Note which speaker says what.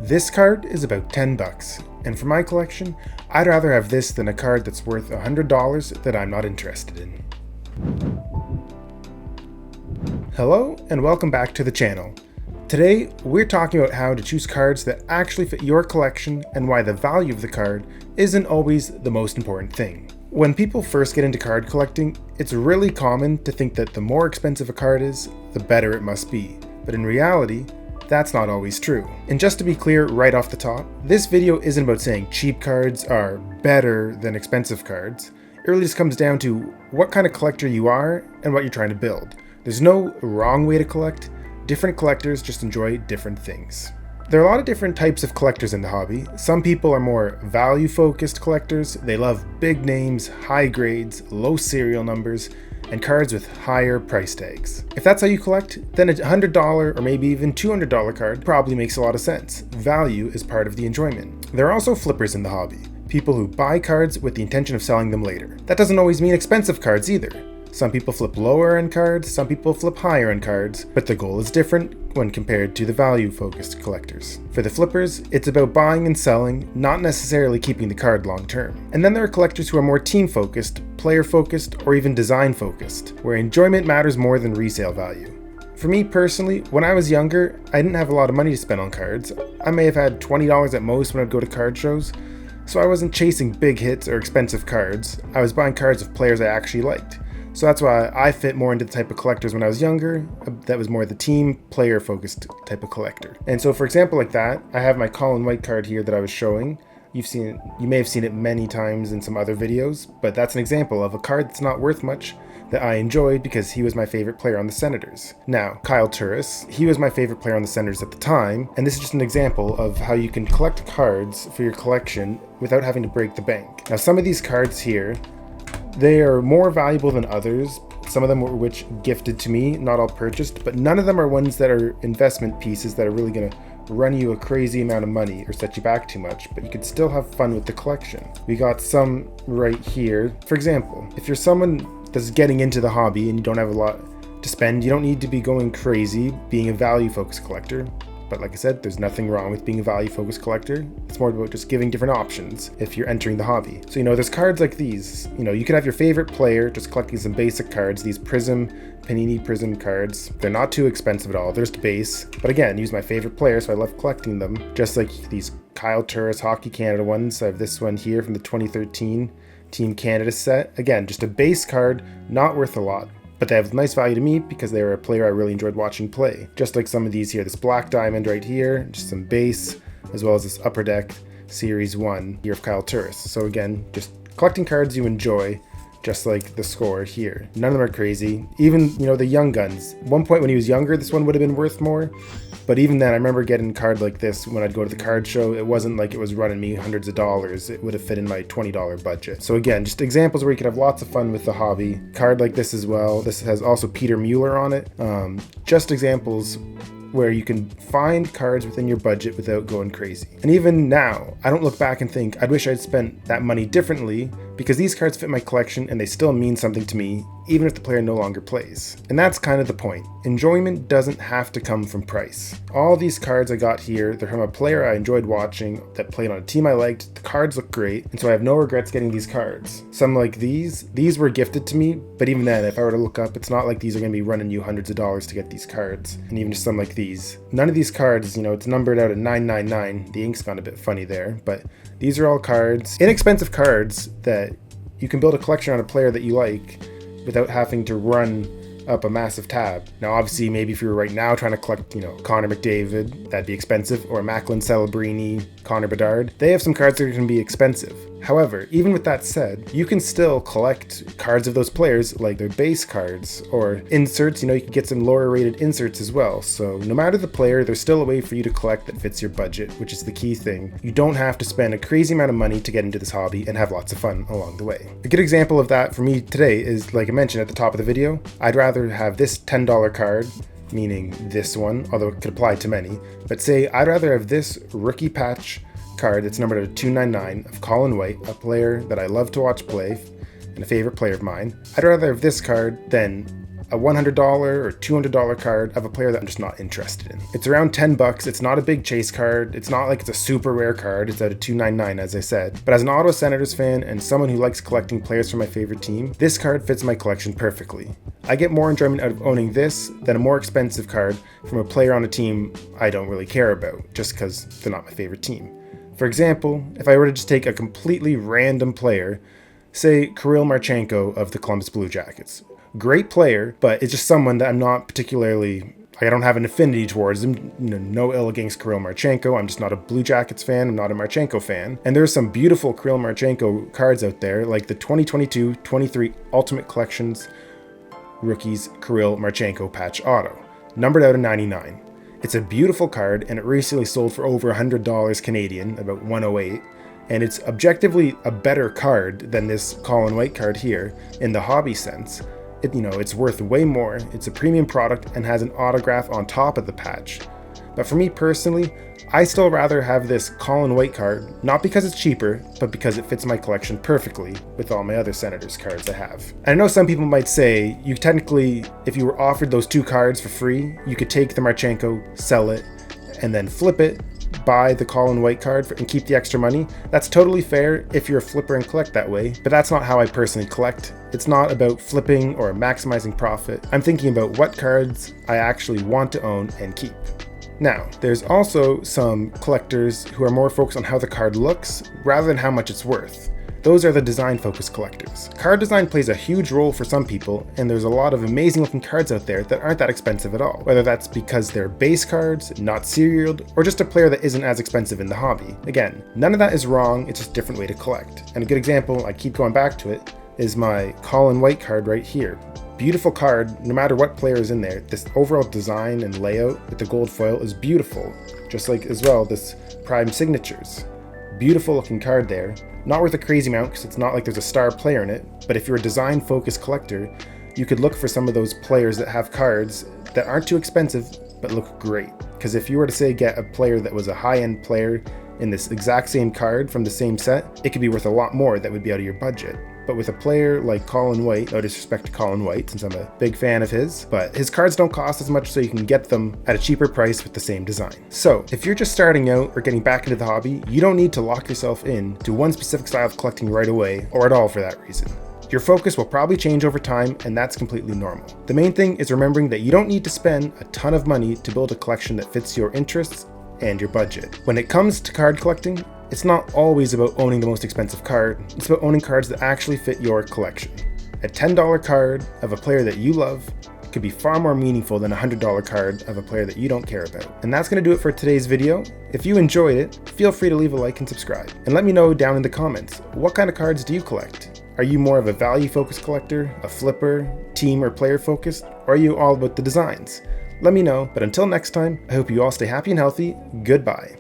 Speaker 1: This card is about 10 bucks, and for my collection, I'd rather have this than a card that's worth $100 that I'm not interested in. Hello, and welcome back to the channel. Today, we're talking about how to choose cards that actually fit your collection and why the value of the card isn't always the most important thing. When people first get into card collecting, it's really common to think that the more expensive a card is, the better it must be. But in reality, that's not always true. And just to be clear right off the top, this video isn't about saying cheap cards are better than expensive cards. It really just comes down to what kind of collector you are and what you're trying to build. There's no wrong way to collect. Different collectors just enjoy different things. There are a lot of different types of collectors in the hobby. Some people are more value-focused collectors. They love big names, high grades, low serial numbers, and cards with higher price tags. If that's how you collect, then a $100 or maybe even $200 card probably makes a lot of sense. Value is part of the enjoyment. There are also flippers in the hobby, people who buy cards with the intention of selling them later. That doesn't always mean expensive cards either. Some people flip lower end cards, some people flip higher end cards, but the goal is different when compared to the value-focused collectors. For the flippers, it's about buying and selling, not necessarily keeping the card long term. And then there are collectors who are more team-focused, player-focused, or even design-focused, where enjoyment matters more than resale value. For me personally, when I was younger, I didn't have a lot of money to spend on cards. I may have had $20 at most when I'd go to card shows, so I wasn't chasing big hits or expensive cards. I was buying cards of players I actually liked. So that's why I fit more into the type of collectors when I was younger. That was more the team player focused type of collector. And so for example like that, I have my Colin White card here that I was showing. You may have seen it many times in some other videos, but that's an example of a card that's not worth much that I enjoyed because he was my favorite player on the Senators. Now, Kyle Turris, he was my favorite player on the Senators at the time, and this is just an example of how you can collect cards for your collection without having to break the bank. Now, some of these cards here, they are more valuable than others. Some of them were which gifted to me, not all purchased, but none of them are ones that are investment pieces that are really going to run you a crazy amount of money or set you back too much, but you could still have fun with the collection. We got some right here. For example, if you're someone that's getting into the hobby and you don't have a lot to spend, you don't need to be going crazy being a value-focused collector. But like I said, there's nothing wrong with being a value-focused collector. It's more about just giving different options if you're entering the hobby. So, there's cards like these. You could have your favorite player just collecting some basic cards, these Panini Prism cards. They're not too expensive at all. They're just base. But again, use my favorite player, so I love collecting them. Just like these Kyle Turris Hockey Canada ones. I have this one here from the 2013 Team Canada set. Again, just a base card, not worth a lot. But they have nice value to me because they were a player I really enjoyed watching play. Just like some of these here, this Black Diamond right here, just some base, as well as this Upper Deck Series 1 here of Kyle Turris. So again, just collecting cards you enjoy, just like the score here. None of them are crazy. Even, the Young Guns. At one point when he was younger, this one would have been worth more. But even then, I remember getting a card like this when I'd go to the card show. It wasn't like it was running me hundreds of dollars. It would have fit in my $20 budget. So again, just examples where you could have lots of fun with the hobby. Card like this as well. This has also Peter Mueller on it. Just examples where you can find cards within your budget without going crazy. And even now, I don't look back and think, I'd wish I'd spent that money differently, because these cards fit my collection and they still mean something to me, even if the player no longer plays. And that's kind of the point. Enjoyment doesn't have to come from price. All these cards I got here, they're from a player I enjoyed watching that played on a team I liked. The cards look great, and so I have no regrets getting these cards. Some like these were gifted to me, but even then, if I were to look up, it's not like these are going to be running you hundreds of dollars to get these cards. And even just some like these. None of these cards, it's numbered out at 999. The ink's gone a bit funny there, but these are all cards, inexpensive cards that you can build a collection on a player that you like without having to run up a massive tab. Now obviously maybe if you were right now trying to collect, Connor McDavid, that'd be expensive, or Macklin Celebrini, Connor Bedard. They have some cards that can be expensive. However, even with that said, you can still collect cards of those players like their base cards or inserts. You can get some lower rated inserts as well. So no matter the player, there's still a way for you to collect that fits your budget, which is the key thing. You don't have to spend a crazy amount of money to get into this hobby and have lots of fun along the way. A good example of that for me today is, like I mentioned at the top of the video, I'd rather have this $10 card, meaning this one, although it could apply to many, but say I'd rather have this rookie patch card that's numbered at 299 of Colin White, a player that I love to watch play and a favorite player of mine. I'd rather have this card than a $100 or $200 card of a player that I'm just not interested in. It's around 10 bucks. It's not a big chase card. It's not like it's a super rare card. It's at a $2.99, as I said. But as an Ottawa Senators fan and someone who likes collecting players from my favorite team, this card fits my collection perfectly. I get more enjoyment out of owning this than a more expensive card from a player on a team I don't really care about, just because they're not my favorite team. For example, if I were to just take a completely random player, say Kirill Marchenko of the Columbus Blue Jackets. Great player, but it's just someone that I'm not particularly, I don't have an affinity towards him. No ill against Kirill Marchenko. I'm just not a Blue Jackets fan. I'm not a Marchenko fan. And there's some beautiful Kirill Marchenko cards out there, like the 2022-23 Ultimate Collections Rookies Kirill Marchenko Patch Auto, numbered out of 99. It's a beautiful card, and it recently sold for over $100 Canadian, about 108. And it's objectively a better card than this Colin White card here in the hobby sense. It's worth way more. It's a premium product and has an autograph on top of the patch. But for me personally, I still rather have this Colin White card, not because it's cheaper, but because it fits my collection perfectly with all my other Senators cards I have. And I know some people might say, you technically, if you were offered those two cards for free, you could take the Marchenko, sell it, and then flip it, buy the Colin White card and keep the extra money. That's totally fair if you're a flipper and collect that way, but that's not how I personally collect. It's not about flipping or maximizing profit. I'm thinking about what cards I actually want to own and keep. Now, there's also some collectors who are more focused on how the card looks rather than how much it's worth. Those are the design-focused collectors. Card design plays a huge role for some people, and there's a lot of amazing-looking cards out there that aren't that expensive at all. Whether that's because they're base cards, not serialed, or just a player that isn't as expensive in the hobby. Again, none of that is wrong, it's just a different way to collect. And a good example, I keep going back to it, is my Colin White card right here. Beautiful card, no matter what player is in there. This overall design and layout with the gold foil is beautiful. Just like, as well, this Prime Signatures. Beautiful looking card there. Not worth a crazy amount because it's not like there's a star player in it, but if you're a design-focused collector, you could look for some of those players that have cards that aren't too expensive but look great. Because if you were to say get a player that was a high-end player in this exact same card from the same set, it could be worth a lot more that would be out of your budget. But with a player like Colin White, no disrespect to Colin White since I'm a big fan of his, but his cards don't cost as much, so you can get them at a cheaper price with the same design. So if you're just starting out or getting back into the hobby, you don't need to lock yourself in to one specific style of collecting right away, or at all for that reason. Your focus will probably change over time, and that's completely normal. The main thing is remembering that you don't need to spend a ton of money to build a collection that fits your interests and your budget. When it comes to card collecting, it's not always about owning the most expensive card, it's about owning cards that actually fit your collection. A $10 card of a player that you love could be far more meaningful than a $100 card of a player that you don't care about. And that's going to do it for today's video. If you enjoyed it, feel free to leave a like and subscribe. And let me know down in the comments, what kind of cards do you collect? Are you more of a value-focused collector, a flipper, team or player-focused, or are you all about the designs? Let me know, but until next time, I hope you all stay happy and healthy. Goodbye.